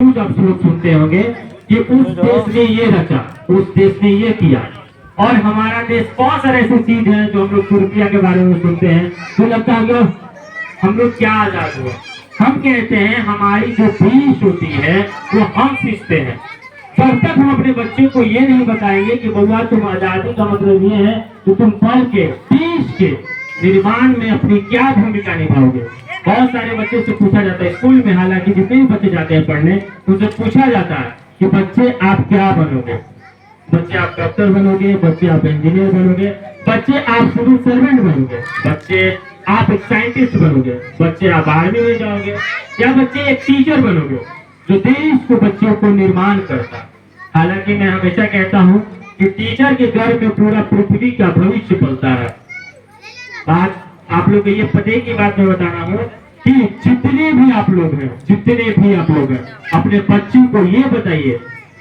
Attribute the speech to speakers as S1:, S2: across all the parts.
S1: News आप लोग सुनते होंगे कि उस देश ने ये रचा, उस देश ने ये किया। और हमारा देश बहुत सारे ऐसी चीज है जो हम लोग तुर्किया के बारे में सुनते हैं तो लगता है हम लोग क्या आजाद हुआ। हम कहते हैं हमारी जो देश होती है वो हम सीखते हैं। जब तक हम अपने बच्चे को ये नहीं बताएंगे कि बउआ तुम आजादी का मतलब ये है कि तुम पढ़ के देश के निर्माण में अपनी क्या भूमिका निभाओगे। बहुत सारे बच्चे से पूछा जाता है स्कूल में, हालांकि जितने भी बच्चे जाते हैं पढ़ने उनसे पूछा जाता है कि बच्चे आप क्या बनोगे। बच्चे आप डॉक्टर बनोगे, बच्चे आप इंजीनियर बनोगे, बच्चे आप सिविल सर्वेंट बनोगे, बच्चे आप एक साइंटिस्ट बनोगे, बच्चे आप आर्मी में जाओगे, या बच्चे एक टीचर बनोगे जो देश को बच्चों को निर्माण करता। हालांकि मैं हमेशा कहता हूँ कि टीचर के घर में पूरा पृथ्वी का भविष्य पलता है। बात आप लोग ये पते की बात मैं बता रहा हूँ कि जितने भी आप लोग हैं अपने बच्चों को ये बताइए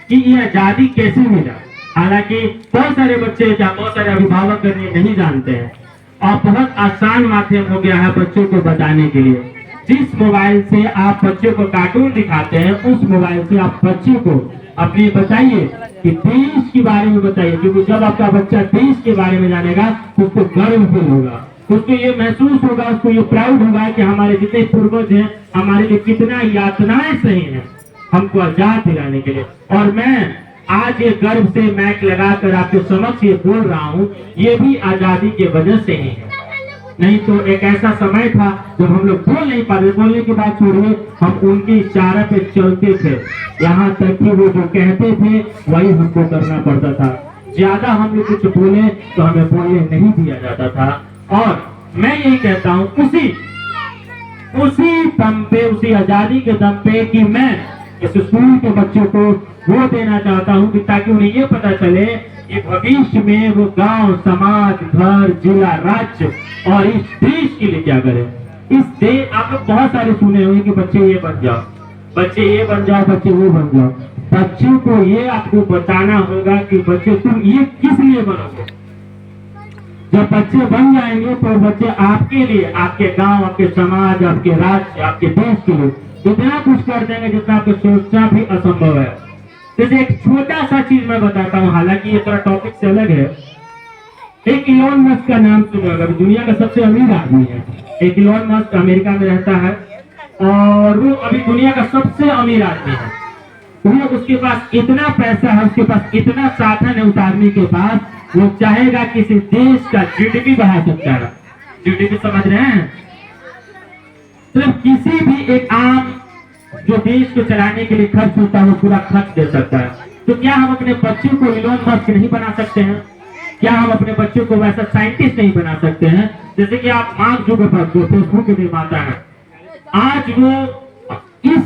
S1: कि ये आजादी कैसे मिला। हालांकि बहुत सारे बच्चे या बहुत सारे अभिभावक नहीं जानते हैं और बहुत आसान माध्यम हो गया है बच्चों को बताने के लिए। जिस मोबाइल से आप बच्चों को कार्टून दिखाते हैं उस मोबाइल से आप बच्चे को अपने बताइए कि देश के बारे में बताइए, क्योंकि जब आपका बच्चा देश के बारे में जानेगा तो उसको गर्व फील होगा, उसको ये महसूस होगा, उसको ये प्राउड होगा कि हमारे जितने पूर्वज हैं हमारे लिए कितना यातनाएं सही हैं हमको आजाद दिलाने के लिए। और मैं आज ये गर्व से मैक लगाकर आपके समक्ष ये बोल रहा हूँ, ये भी आजादी के वजह से ही है। नहीं तो एक ऐसा समय था जब हम लोग बोल नहीं पाते, बोलने की बात छोड़िए हम उनके इशारे पे चलते थे, यहाँ तक कि वो जो कहते थे वही हमको करना पड़ता था। ज्यादा हम लोग कुछ बोले तो हमें बोलने नहीं दिया जाता था। और मैं यही कहता हूँ उसी दम पे, उसी आजादी के दम पे कि मैं इस स्कूल के बच्चों को वो देना चाहता हूँ कि ताकि उन्हें ये पता चले कि भविष्य में वो गांव, समाज, घर, जिला, राज्य और इस देश के लिए क्या करें। इस देश आप लोग बहुत सारे सुने होंगे कि बच्चे ये बन जाओ, बच्चे ये बन जाओ, बच्चे वो बन जाओ। बच्चों को ये आपको बताना होगा कि बच्चे तुम ये किस लिए बनोगे। जब बच्चे बन जाएंगे तो बच्चे आपके लिए, आपके गांव, आपके समाज, आपके राज्य, आपके देश के लिए इतना कुछ कर देंगे जितना आपको सोचना भी असंभव है। जैसे एक छोटा सा चीज मैं बताता हूँ, हालांकि ये थोड़ा टॉपिक से अलग है। एक इलॉन मस्क का नाम सुना होगा, दुनिया का सबसे अमीर आदमी है। एक इलॉन मस्क अमेरिका में रहता है और वो अभी दुनिया का सबसे अमीर आदमी है। वो उसके पास इतना पैसा है, उसके पास इतना साधन है, उस आदमी के पास वो चाहेगा किसी देश का जीडीपी बढ़ा सकता है। जीडीपी समझ रहे हैं? सिर्फ किसी भी एक आम जो देश को चलाने के लिए खर्च होता है वो पूरा खर्च दे सकता है। तो क्या हम अपने बच्चों को इलॉन मस्क नहीं बना सकते हैं? क्या हम अपने बच्चों को वैसा साइंटिस्ट नहीं बना सकते हैं? जैसे कि आप मार्क जुकरबर्ग जो फेसबुक के निर्माता है, आज वो इस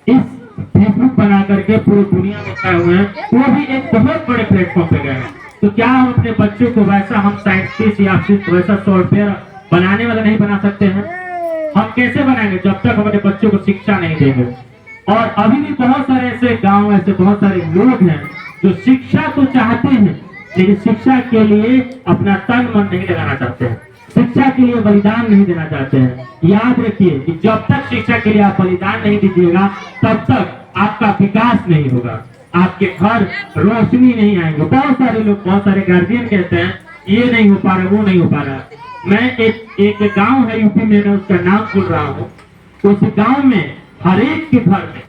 S1: फेसबुक बना करके पूरी दुनिया में छाए हुए हैं, वो भी एक बहुत बड़े प्लेटफॉर्म पे गए हैं। तो क्या हम अपने बच्चों को वैसा हम साइंटिस्ट या फिर वैसा सॉफ्टवेयर बनाने वाला नहीं बना सकते हैं? हम कैसे बनाएंगे जब तक हमारे बच्चों को शिक्षा नहीं देंगे। और अभी भी बहुत सारे ऐसे गांव, ऐसे बहुत सारे लोग हैं जो शिक्षा तो चाहते हैं लेकिन शिक्षा के लिए अपना तन मन नहीं लगाना चाहते हैं, शिक्षा के लिए बलिदान नहीं देना चाहते हैं। याद रखिए कि जब तक शिक्षा के लिए आप बलिदान नहीं दीजिएगा तब तक आपका विकास नहीं होगा, आपके घर रोशनी नहीं आएंगे। बहुत सारे लोग, बहुत सारे गार्जियन कहते हैं ये नहीं हो पा रहा, वो नहीं हो पा रहा। मैं एक गांव है यूपी में, मैं उसका नाम बोल रहा हूँ। तो उस गांव में हर एक के घर में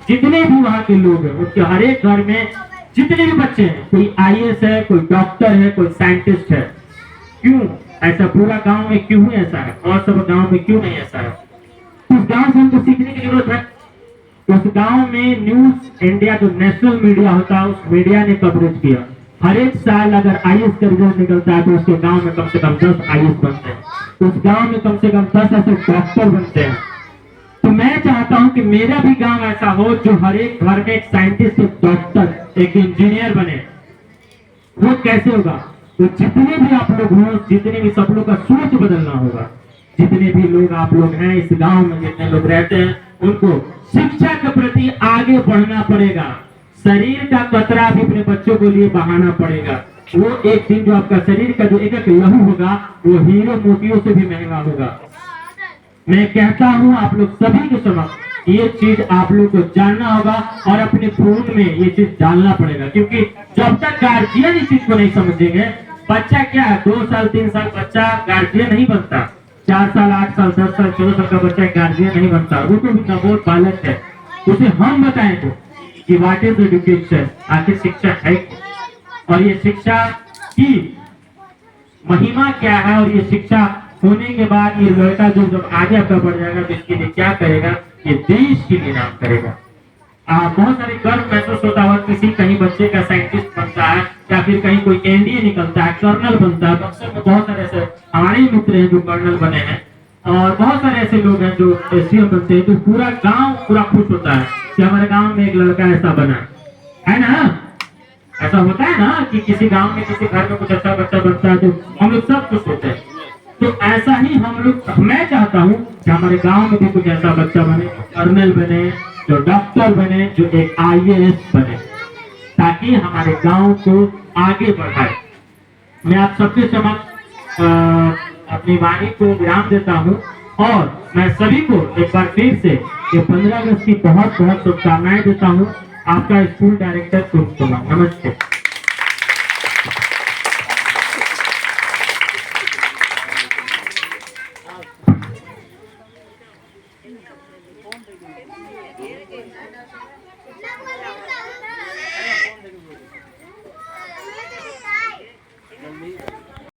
S1: जितने भी वहां के लोग हैं उसके हर एक घर में जितने भी बच्चे हैं, कोई आईएएस है, कोई डॉक्टर है, कोई साइंटिस्ट है। क्यों ऐसा? पूरा गांव में क्यों ऐसा है और सब गांव में क्यों नहीं ऐसा है? उस गांव से हमको सीखने की जरूरत है। उस गांव में न्यूज इंडिया जो नेशनल मीडिया होता है उस मीडिया ने कवरेज किया। हर एक साल अगर आईएएस का रिजल्ट निकलता है तो उसके गांव में कम से कम 10 आईएएस बनते हैं, उस गांव में कम से कम 10 ऐसे डॉक्टर बनते हैं। तो मैं चाहता हूं कि मेरा भी गांव ऐसा हो जो हर एक घर में एक साइंटिस्ट, एक डॉक्टर, एक इंजीनियर बने। वो कैसे होगा? तो जितने भी आप लोग हो, जितने भी सब लोग का सोच बदलना होगा। जितने भी लोग आप लोग हैं इस गांव में, जितने लोग रहते हैं, उनको शिक्षा के प्रति आगे बढ़ना पड़ेगा। शरीर का कतरा भी अपने बच्चों के लिए बहाना पड़ेगा। वो एक दिन जो आपका शरीर का जो एक एक लहू होगा वो हीरो मोतियों से भी महंगा होगा। मैं कहता हूं आप लोग सभी के समक्ष ये चीज आप लोग को जानना होगा और अपने फोन में ये चीज डालना पड़ेगा, क्योंकि जब तक गार्जियन इस चीज को नहीं समझेंगे, बच्चा क्या 2 साल 3 साल बच्चा गार्जियन नहीं बनता, 4 साल 8 साल 10 साल 14 साल का बच्चा गार्जियन नहीं बनता, वो तो नवोद बालक है। उसे हम बताएं तो कि व्हाट इज एजुकेशन, आखिर शिक्षा है क्या? और ये शिक्षा की महिमा क्या है, और ये शिक्षा होने के बाद ये लड़का जो जब आगे आपका बढ़ जाएगा तो इसके लिए क्या करेगा, ये देश के लिए नाम करेगा। बहुत सारे गर्व महसूस होता है किसी कहीं बच्चे का साइंटिस्ट बनता है, या फिर कहीं कोई एनडीए निकलता है, कर्नल बनता है। बक्सर में बहुत सारे ऐसे हमारे ही मित्र हैं जो कर्नल बने हैं, और बहुत सारे ऐसे लोग हैं जो एसडीएम बनते हैं, तो पूरा गांव पूरा खुश होता है कि हमारे गांव में एक लड़का ऐसा बना है ना। ऐसा होता है ना कि किसी गांव में किसी घर में कुछ अच्छा बच्चा बनता है तो हम लोग सब खुश होते हैं। तो ऐसा ही हम लोग, मैं चाहता हूँ कि हमारे गांव में भी कुछ ऐसा बच्चा बने, कर्नल बने, जो डॉक्टर बने, जो एक आईएएस बने, ताकि हमारे गांव को आगे बढ़ाए। मैं आप सबके समक्ष अपनी वाणी को विराम देता हूँ, और मैं सभी को एक बार फिर से ये 15 अगस्त की बहुत बहुत शुभकामनाएं देता हूँ। आपका स्कूल डायरेक्टर कुम कुमार। नमस्ते।
S2: Não,